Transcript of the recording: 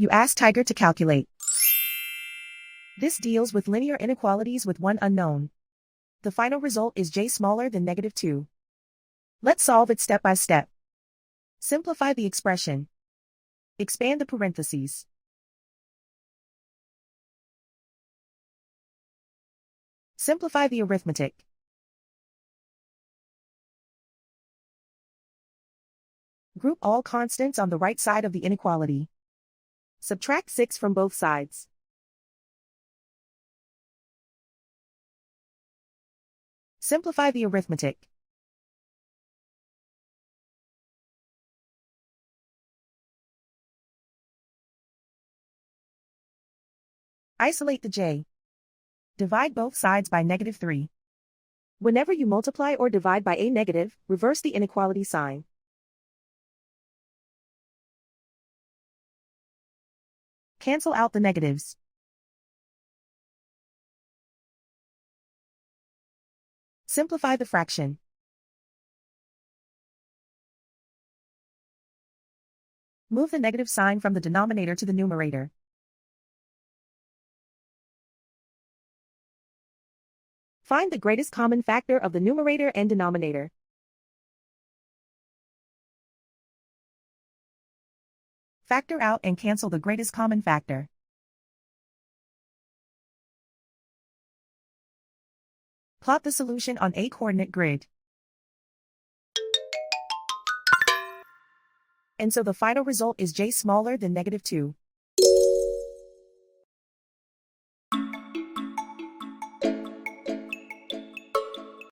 You ask Tiger to calculate. This deals with linear inequalities with one unknown. The final result is j smaller than -2. Let's solve it step by step. Simplify the expression. Expand the parentheses. Simplify the arithmetic. Group all constants on the right side of the inequality. Subtract 6 from both sides. Simplify the arithmetic. Isolate the j. Divide both sides by -3. Whenever you multiply or divide by a negative, reverse the inequality sign. Cancel out the negatives. Simplify the fraction. Move the negative sign from the denominator to the numerator. Find the greatest common factor of the numerator and denominator. Factor out and cancel the greatest common factor. Plot the solution on a coordinate grid. And so the final result is j smaller than -2.